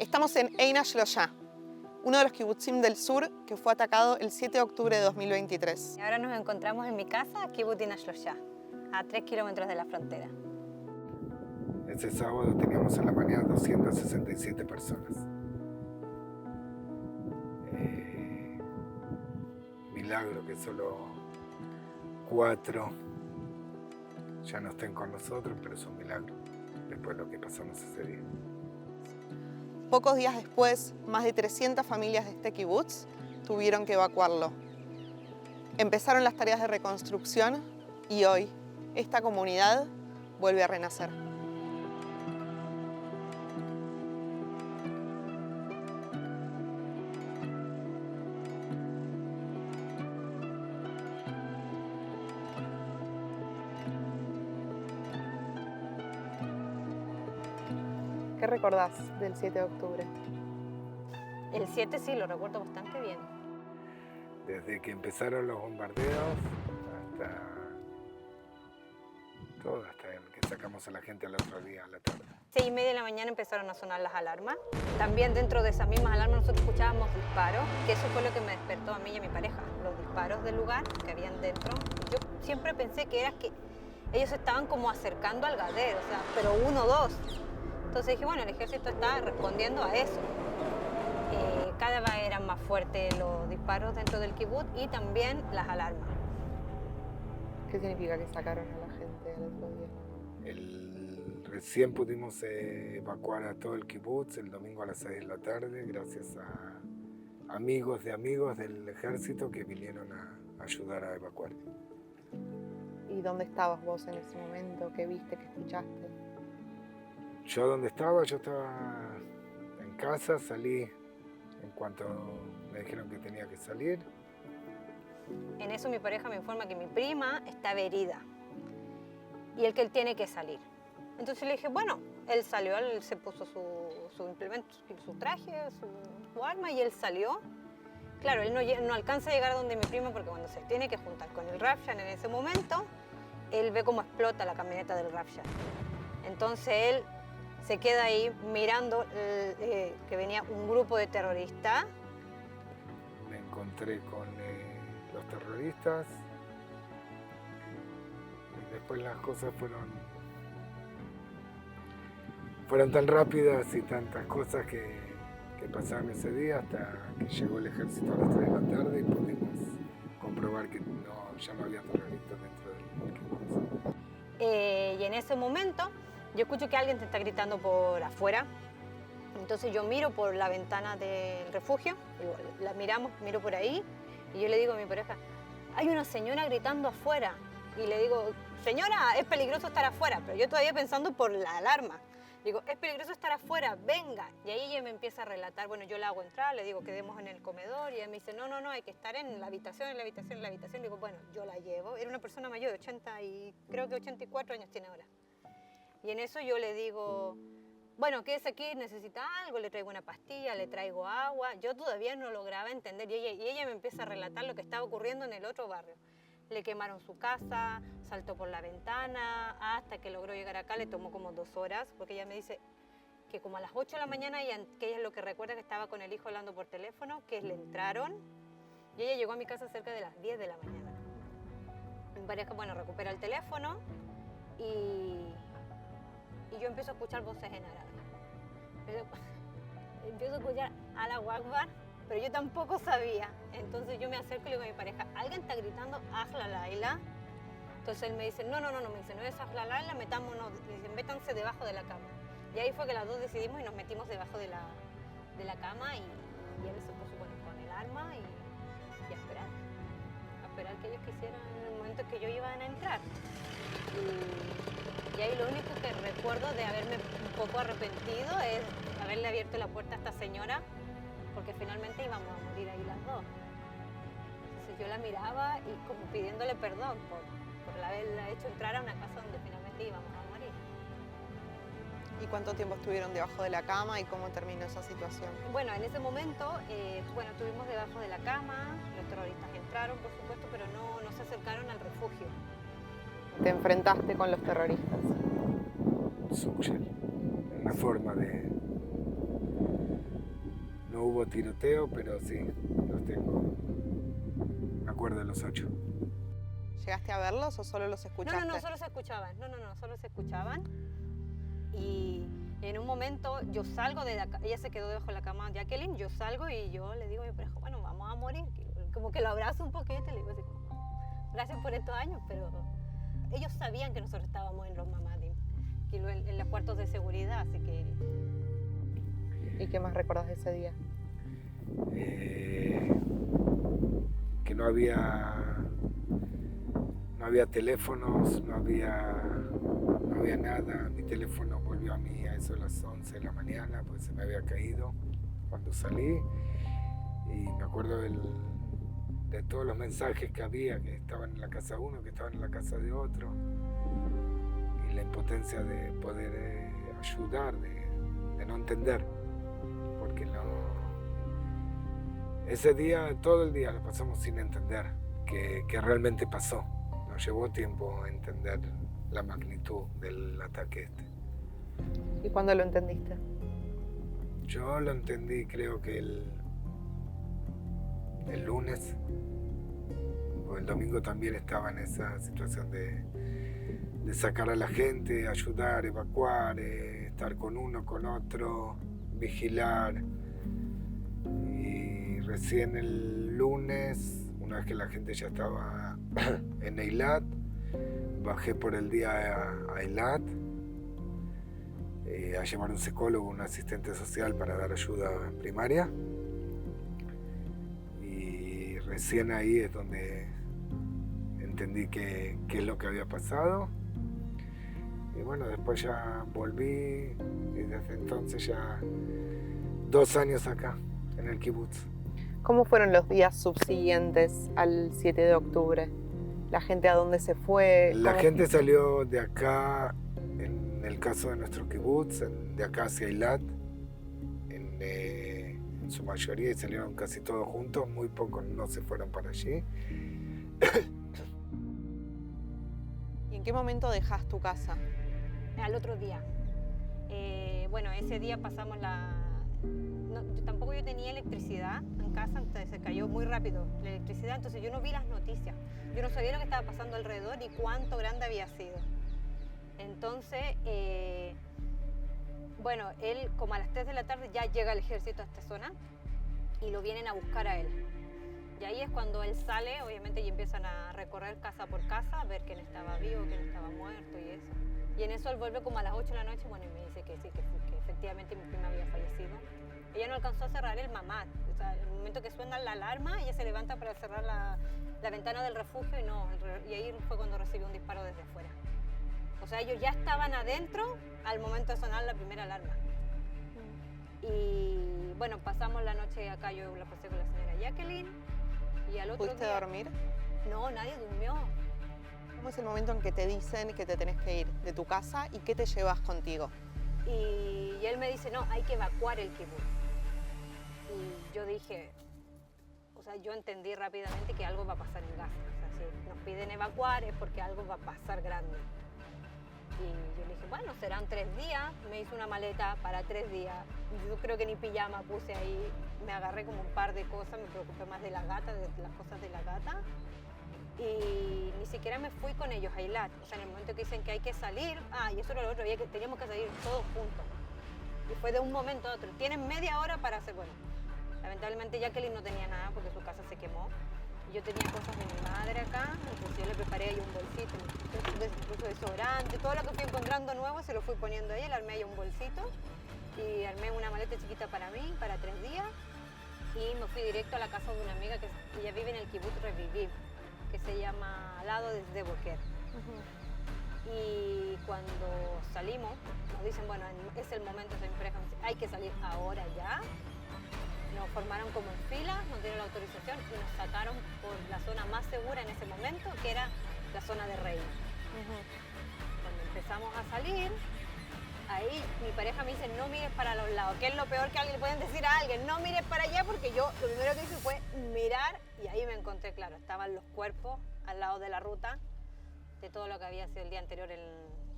Estamos en Eina Shloshá, uno de los kibutzim del sur que fue atacado el 7 de octubre de 2023. Y ahora nos encontramos en mi casa, Kibbutz Eina Shloshá, a 3 kilómetros de la frontera. Ese sábado teníamos en la mañana 267 personas. Milagro que solo 4 ya no estén con nosotros, pero es un milagro después de lo que pasamos ese día. Pocos días después, más de 300 familias de este kibutz tuvieron que evacuarlo. Empezaron las tareas de reconstrucción y hoy esta comunidad vuelve a renacer. ¿Qué recordás del 7 de octubre? El 7 sí, lo recuerdo bastante bien. Desde que empezaron los bombardeos hasta todo, hasta el que sacamos a la gente al otro día a la tarde. 6:30 de la mañana empezaron a sonar las alarmas. También dentro de esas mismas alarmas nosotros escuchábamos disparos, que eso fue lo que me despertó a mí y a mi pareja. Los disparos del lugar que habían dentro. Yo siempre pensé que era que ellos estaban como acercando al Gader, o sea, pero 1 o 2. Entonces dije, bueno, el ejército está respondiendo a eso. Cada vez eran más fuertes los disparos dentro del kibutz y también las alarmas. ¿Qué significa que sacaron a la gente al otro día? Recién pudimos evacuar a todo el kibutz el domingo a las 6 de la tarde, gracias a amigos del ejército que vinieron a ayudar a evacuar. ¿Y dónde estabas vos en ese momento? ¿Qué viste? ¿Qué escuchaste? Yo estaba en casa, salí en cuanto me dijeron que tenía que salir. En eso mi pareja me informa que mi prima está herida y él tiene que salir. Entonces le dije, bueno, él salió, él se puso su implemento, su traje, su arma y él salió. Claro, él no alcanza a llegar a donde mi prima porque cuando se tiene que juntar con el Rafshan en ese momento, él ve cómo explota la camioneta del Rafshan. Entonces él se queda ahí mirando que venía un grupo de terroristas. Me encontré con los terroristas y después las cosas fueron tan rápidas y tantas cosas que pasaron ese día hasta que llegó el ejército a las 3 de la tarde y pudimos comprobar que ya no había terroristas dentro del kibutz. Y en ese momento yo escucho que alguien te está gritando por afuera. Entonces yo miro por la ventana del refugio, la miro por ahí y yo le digo a mi pareja, hay una señora gritando afuera. Y le digo, señora, es peligroso estar afuera, pero yo todavía pensando por la alarma. Digo, es peligroso estar afuera, venga. Y ahí ella me empieza a relatar, bueno, yo la hago entrar, le digo, quedemos en el comedor. Y ella me dice, no, hay que estar en la habitación. Digo, bueno, yo la llevo. Era una persona mayor de 80 y creo que 84 años tiene ahora. Y en eso yo le digo, bueno, quédese aquí, necesita algo, le traigo una pastilla, le traigo agua. Yo todavía no lograba entender y ella me empieza a relatar lo que estaba ocurriendo en el otro barrio. Le quemaron su casa, saltó por la ventana, hasta que logró llegar acá, le tomó como 2 horas, porque ella me dice que como a las 8 de la mañana, que ella es lo que recuerda que estaba con el hijo hablando por teléfono, que le entraron, y ella llegó a mi casa cerca de las 10 de la mañana. Mi pareja, bueno, recupera el teléfono y yo empiezo a escuchar voces en árabe. Empiezo a escuchar Allahu Akbar, pero yo tampoco sabía. Entonces yo me acerco y le digo a mi pareja, alguien está gritando Ahla Laila. Entonces él me dice, no, me dice, no es Ahla Laila, metámonos, métanse debajo de la cama. Y ahí fue que las dos decidimos y nos metimos debajo de la cama y él se puso con el arma y a esperar que ellos quisieran en el momento que yo iba a entrar. Y ahí lo único que recuerdo de haberme un poco arrepentido es haberle abierto la puerta a esta señora, porque finalmente íbamos a morir ahí las dos. Entonces yo la miraba y como pidiéndole perdón por haberla hecho entrar a una casa donde finalmente íbamos a morir. ¿Y cuánto tiempo estuvieron debajo de la cama y cómo terminó esa situación? Bueno, en ese momento, estuvimos debajo de la cama, los terroristas entraron, por supuesto, pero no se acercaron al refugio. ¿Te enfrentaste con los terroristas? Sukhel, una forma hubo tiroteo, pero sí, los tengo. Me acuerdo de los 8. ¿Llegaste a verlos o solo los escuchaste? No, solo se escuchaban. Solo se escuchaban. Y en un momento yo salgo de la cama, ella se quedó debajo de la cama de Jacqueline, yo salgo y yo le digo a mi pareja, bueno, vamos a morir. Como que lo abrazo un poquito y le digo así, gracias por estos años, pero ellos sabían que nosotros estábamos en los Mamadi, en los cuartos de seguridad, así que... ¿Y qué más recordás de ese día? Que no había teléfonos, no había nada. Mi teléfono volvió a mí a eso a las 11 de la mañana, pues se me había caído cuando salí. Y me acuerdo de todos los mensajes que había, que estaban en la casa de uno, que estaban en la casa de otro. Y la impotencia de poder ayudar, de no entender. Porque ese día, todo el día lo pasamos sin entender qué realmente pasó. Nos llevó tiempo a entender la magnitud del ataque este. ¿Y cuándo lo entendiste? Yo lo entendí creo que el lunes, o el domingo también estaba en esa situación de sacar a la gente, ayudar, evacuar, estar con uno, con otro, vigilar. Y recién el lunes, una vez que la gente ya estaba en Eilat, bajé por el día a Eilat a llevar un psicólogo, un asistente social para dar ayuda primaria. Y recién ahí es donde entendí qué es lo que había pasado. Y bueno, después ya volví y desde entonces ya 2 años acá, en el kibutz. ¿Cómo fueron los días subsiguientes al 7 de octubre? ¿La gente a dónde se fue? La gente salió de acá, en el caso de nuestro kibutz, de acá hacia Eilat, en su mayoría, y salieron casi todos juntos, muy pocos no se fueron para allí. ¿Y en qué momento dejas tu casa? Al otro día. Bueno, ese día pasamos tampoco yo tenía electricidad en casa, entonces se cayó muy rápido la electricidad, entonces yo no vi las noticias. Yo no sabía lo que estaba pasando alrededor y cuánto grande había sido. Entonces, bueno, él como a las 3 de la tarde ya llega el ejército a esta zona y lo vienen a buscar a él. Y ahí es cuando él sale, obviamente, y empiezan a recorrer casa por casa, a ver quién estaba vivo, quién estaba muerto y eso. Y en eso él vuelve como a las 8 de la noche, bueno, y me dice que sí, que efectivamente mi prima había fallecido. Ella no alcanzó a cerrar el mamad, o sea, en el momento que suena la alarma, ella se levanta para cerrar la ventana del refugio y ahí fue cuando recibió un disparo desde fuera. O sea, ellos ya estaban adentro al momento de sonar la primera alarma. Y bueno, pasamos la noche acá, yo la pasé con la señora Jacqueline. Y al otro ¿Pudiste día, dormir? No, nadie durmió. ¿Cómo es el momento en que te dicen que te tenés que ir de tu casa y qué te llevas contigo? Y él me dice, no, hay que evacuar el kibutz. Y yo dije, o sea, yo entendí rápidamente que algo va a pasar en Gaza. O sea, si nos piden evacuar es porque algo va a pasar grande. Y yo le dije, bueno, serán 3 días. Me hice una maleta para 3 días. Yo creo que ni pijama puse ahí. Me agarré como un par de cosas, me preocupé más de la gata, de las cosas de la gata. Y ni siquiera me fui con ellos a Eilat. O sea, en el momento que dicen que hay que salir, y eso era lo otro, que teníamos que salir todos juntos. Y fue de un momento a otro. Tienen media hora para hacer, bueno, lamentablemente Jacqueline no tenía nada porque su casa se quemó. Y yo tenía cosas de mi madre acá, entonces yo le preparé ahí un bolsito, incluso desodorante, todo lo que fui encontrando nuevo se lo fui poniendo a ella, le armé ahí un bolsito y armé una maleta chiquita para mí, para 3 días. Y me fui directo a la casa de una amiga que ella vive en el kibutz Reviviv, que se llama al lado de Boker. Y cuando salimos, nos dicen, bueno, es el momento, hay que salir ahora ya. Nos formaron como en fila, nos dieron la autorización y nos sacaron por la zona más segura en ese momento, que era la zona de Reina. Cuando empezamos a salir, ahí mi pareja me dice, no mires para los lados, que es lo peor que alguien le pueden decir a alguien, no mires para allá, porque yo lo primero que hice fue mirar y ahí me encontré, claro, estaban los cuerpos al lado de la ruta de todo lo que había sido el día anterior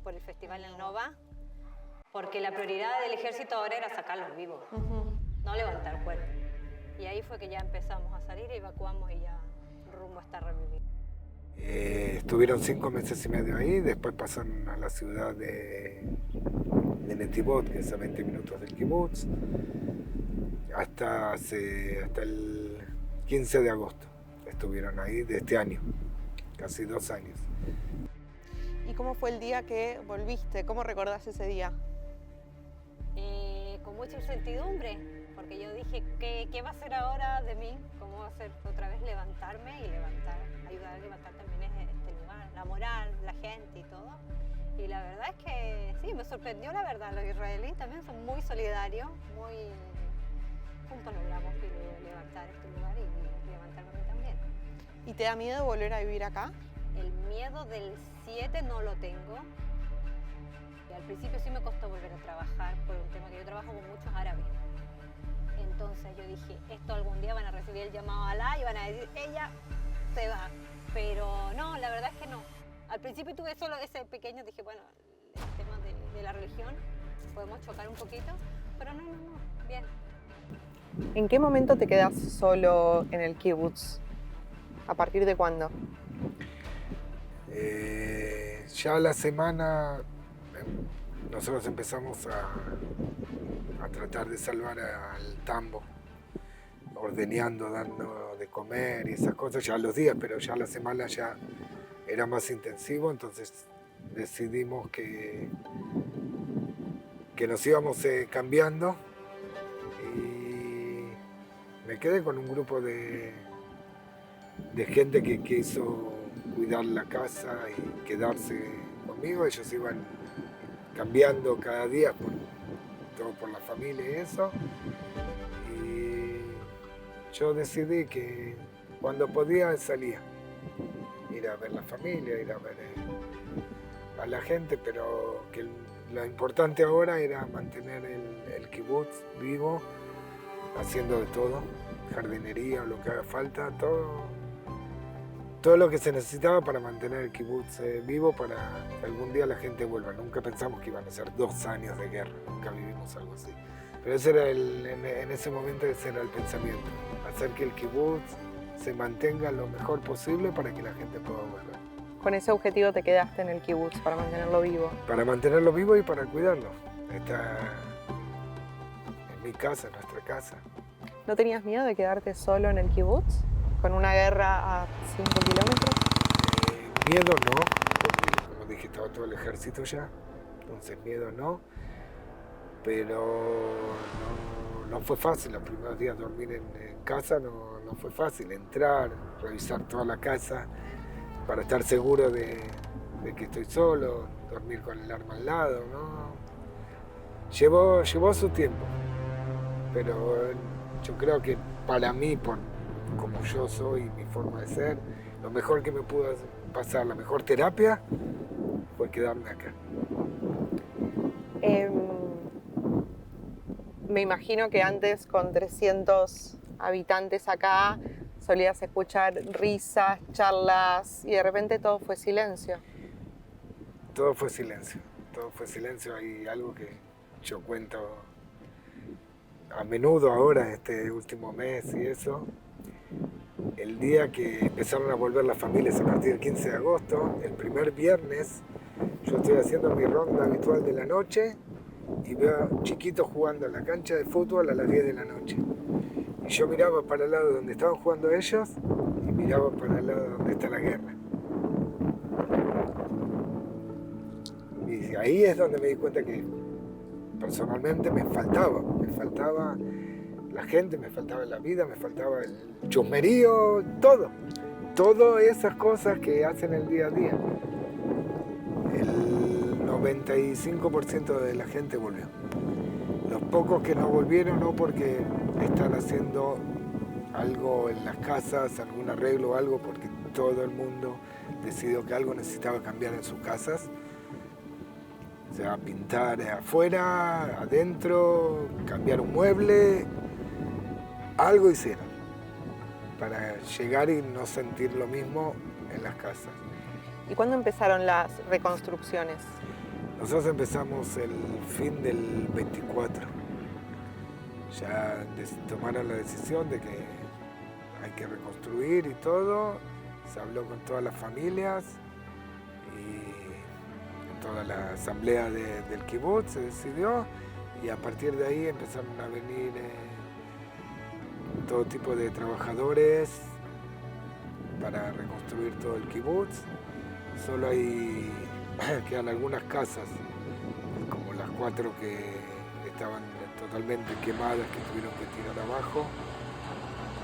por el festival en Nova, porque la prioridad del ejército ahora era sacarlos vivos. no levantar cuerpo. Y ahí fue que ya empezamos a salir, evacuamos y ya rumbo hasta Revivir. Estuvieron 5 meses y medio ahí, después pasaron a la ciudad de Netivot, que es a 20 minutos del kibutz, hasta el 15 de agosto. Estuvieron ahí de este año, casi 2 años. ¿Y cómo fue el día que volviste? ¿Cómo recordás ese día? Con mucha incertidumbre, porque yo dije, ¿qué va a ser ahora de mí? ¿Cómo va a ser otra vez levantarme y ayudar a levantar también este lugar, la moral, la gente y todo? Y la verdad es que sí, me sorprendió la verdad, los israelíes también son muy solidarios, juntos logramos levantar este lugar y levantarme a mí también. ¿Y te da miedo volver a vivir acá? El miedo del 7 no lo tengo. Y al principio sí me costó volver a trabajar por un tema que yo trabajo con muchos árabes. Entonces yo dije, esto algún día van a recibir el llamado a Alá y van a decir, ella se va. Pero no, la verdad es que no. Al principio tuve solo ese pequeño, dije, bueno, el tema de la religión, podemos chocar un poquito, pero no, bien. ¿En qué momento te quedas solo en el kibutz? ¿A partir de cuándo? Ya a la semana nosotros empezamos a tratar de salvar al tambo, ordeñando, dando de comer y esas cosas ya a los días, pero ya a la semana ya era más intensivo, entonces decidimos que nos íbamos cambiando y me quedé con un grupo de gente que quiso cuidar la casa y quedarse conmigo. Ellos iban cambiando cada día, todo por la familia y eso. Y yo decidí que cuando podía salía, ir a ver la familia, ir a ver a la gente, pero que lo importante ahora era mantener el kibutz vivo, haciendo de todo, jardinería o lo que haga falta, todo lo que se necesitaba para mantener el kibutz vivo, para que algún día la gente vuelva. Nunca pensamos que iban a ser 2 años de guerra, nunca vivimos algo así. Pero ese era en ese momento ese era el pensamiento, hacer que el kibutz se mantenga lo mejor posible para que la gente pueda volver. Con ese objetivo te quedaste en el kibutz, para mantenerlo vivo. Para mantenerlo vivo y para cuidarlo. Está en mi casa, en nuestra casa. ¿No tenías miedo de quedarte solo en el kibutz? ¿Con una guerra a 5 kilómetros? Miedo no, porque como dije estaba todo el ejército ya, entonces miedo no, pero no fue fácil los primeros días dormir en casa, no fue fácil entrar, revisar toda la casa para estar seguro de que estoy solo, dormir con el arma al lado, ¿no? Llevó su tiempo, pero yo creo que para mí, como yo soy, mi forma de ser, lo mejor que me pudo pasar, la mejor terapia, fue quedarme acá. Me imagino que antes, con 300 habitantes acá, solías escuchar risas, charlas, y de repente todo fue silencio. Todo fue silencio. Hay algo que yo cuento a menudo ahora, este último mes y eso. El día que empezaron a volver las familias a partir del 15 de agosto, el primer viernes, yo estoy haciendo mi ronda habitual de la noche y veo chiquitos jugando en la cancha de fútbol a las 10 de la noche. Y yo miraba para el lado donde estaban jugando ellos y miraba para el lado donde está la guerra. Y ahí es donde me di cuenta que personalmente me faltaba la gente, me faltaba la vida, me faltaba el chusmerío, todas esas cosas que hacen el día a día. El 95% de la gente volvió. Los pocos que no volvieron, no porque están haciendo algo en las casas, algún arreglo o algo, porque todo el mundo decidió que algo necesitaba cambiar en sus casas. O sea, pintar afuera, adentro, cambiar un mueble, algo hicieron para llegar y no sentir lo mismo en las casas. ¿Y cuándo empezaron las reconstrucciones? Nosotros empezamos el fin del 24. ya tomaron la decisión de que hay que reconstruir y todo. Se habló con todas las familias y en toda la asamblea del kibutz se decidió, y a partir de ahí empezaron a venir todo tipo de trabajadores para reconstruir todo el kibutz. Solo quedan algunas casas, como las 4 que estaban totalmente quemadas, que tuvieron que tirar abajo,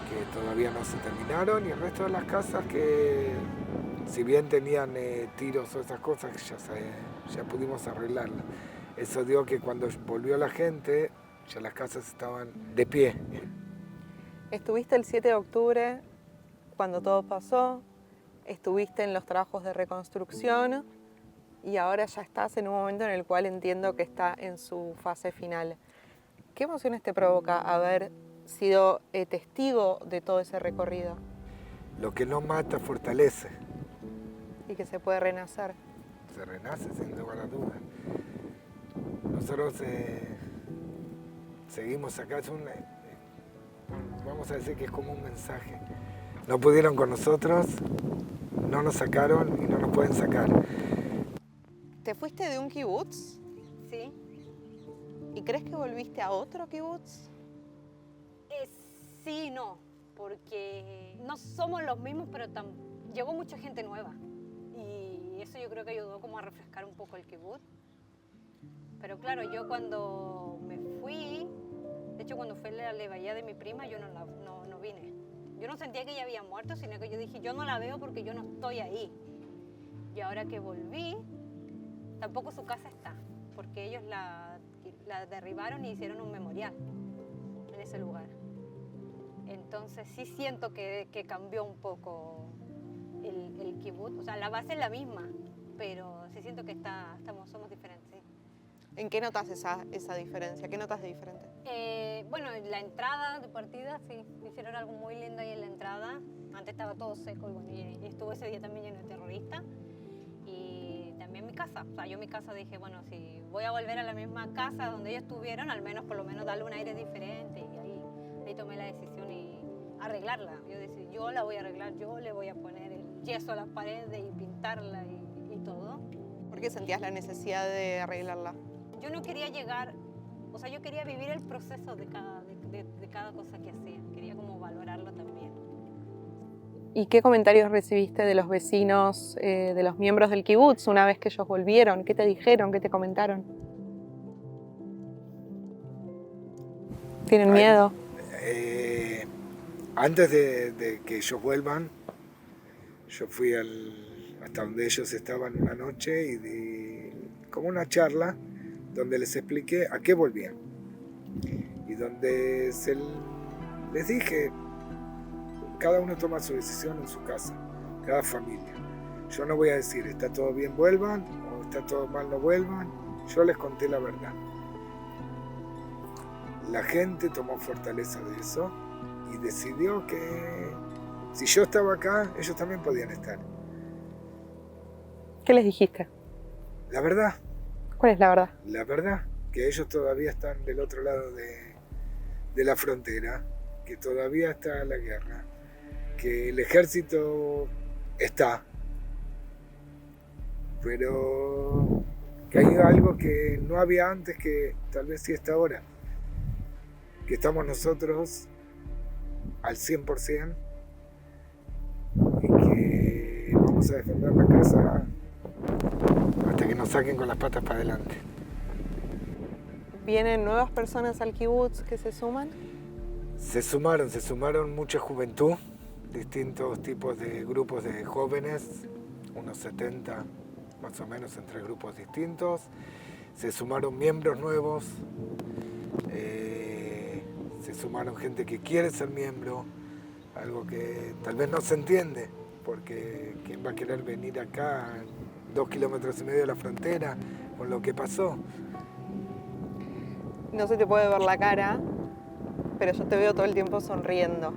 que todavía no se terminaron, y el resto de las casas que, si bien tenían tiros o esas cosas, ya pudimos arreglarlas. Eso dio que cuando volvió la gente, ya las casas estaban de pie. Estuviste el 7 de octubre cuando todo pasó, estuviste en los trabajos de reconstrucción y ahora ya estás en un momento en el cual entiendo que está en su fase final. ¿Qué emociones te provoca haber sido testigo de todo ese recorrido? Lo que no mata fortalece. Y que se puede renacer. Se renace sin lugar a dudas. Nosotros seguimos acá, vamos a decir que es como un mensaje. No pudieron con nosotros, no nos sacaron y no nos pueden sacar. ¿Te fuiste de un kibutz? Sí. ¿Y crees que volviste a otro kibutz? Sí y no, porque no somos los mismos, pero llegó mucha gente nueva. Y eso yo creo que ayudó como a refrescar un poco el kibutz. Pero claro, yo cuando me fui, de hecho cuando fue la levaya de mi prima, yo no vine. Yo no sentía que ella había muerto, sino que yo dije, yo no la veo porque yo no estoy ahí. Y ahora que volví, tampoco su casa está, porque ellos la derribaron y hicieron un memorial en ese lugar. Entonces sí siento que cambió un poco el kibutz. O sea, la base es la misma, pero sí siento que somos diferentes. ¿Sí? ¿En qué notas esa diferencia? ¿Qué notas de diferente? Bueno, la entrada de partida, sí, hicieron algo muy lindo ahí en la entrada. Antes estaba todo seco y estuvo ese día también lleno de terroristas. Y también mi casa. O sea, yo mi casa dije, bueno, si voy a volver a la misma casa donde ellos estuvieron, al menos por lo menos darle un aire diferente. Y ahí tomé la decisión y arreglarla. Yo decidí, yo la voy a arreglar, yo le voy a poner el yeso a las paredes y pintarla y todo. ¿Por qué sentías la necesidad de arreglarla? Yo no quería llegar, o sea, yo quería vivir el proceso de cada cosa que hacía. Quería como valorarlo también. ¿Y qué comentarios recibiste de los vecinos, de los miembros del kibutz una vez que ellos volvieron? ¿Qué te dijeron? ¿Qué te comentaron? ¿Tienen miedo? Antes de que ellos vuelvan, yo fui hasta donde ellos estaban una noche y di como una charla donde les expliqué a qué volvían. Y donde les dije, cada uno toma su decisión en su casa, cada familia. Yo no voy a decir, está todo bien, vuelvan, o está todo mal, no vuelvan. Yo les conté la verdad. La gente tomó fortaleza de eso y decidió que si yo estaba acá, ellos también podían estar. ¿Qué les dijiste? La verdad. ¿Cuál es la verdad? La verdad, que ellos todavía están del otro lado de la frontera, que todavía está la guerra, que el ejército está, pero que hay algo que no había antes, que tal vez sí está ahora, que estamos nosotros al 100% y que vamos a defender la casa hasta que nos saquen con las patas para adelante. ¿Vienen nuevas personas al kibutz que se suman? Se sumaron mucha juventud, distintos tipos de grupos de jóvenes, unos 70 más o menos entre grupos distintos. Se sumaron miembros nuevos, se sumaron gente que quiere ser miembro, algo que tal vez no se entiende, porque ¿quién va a querer venir acá 2,5 kilómetros de la frontera con lo que pasó? No se te puede ver la cara, pero yo te veo todo el tiempo sonriendo.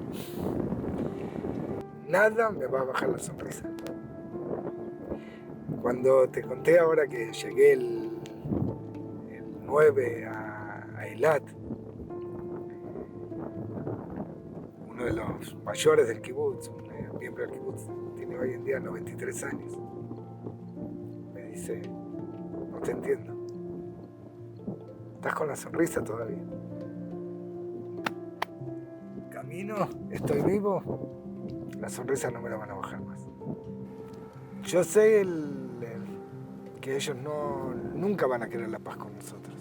Nada me va a bajar la sonrisa. Cuando te conté ahora que llegué el 9 a Eilat, de los mayores del kibutz, un miembro del kibutz, tiene hoy en día 93 años. Me dice, no te entiendo. Estás con la sonrisa todavía. Camino, estoy vivo, la sonrisa no me la van a bajar más. Yo sé que ellos nunca van a querer la paz con nosotros.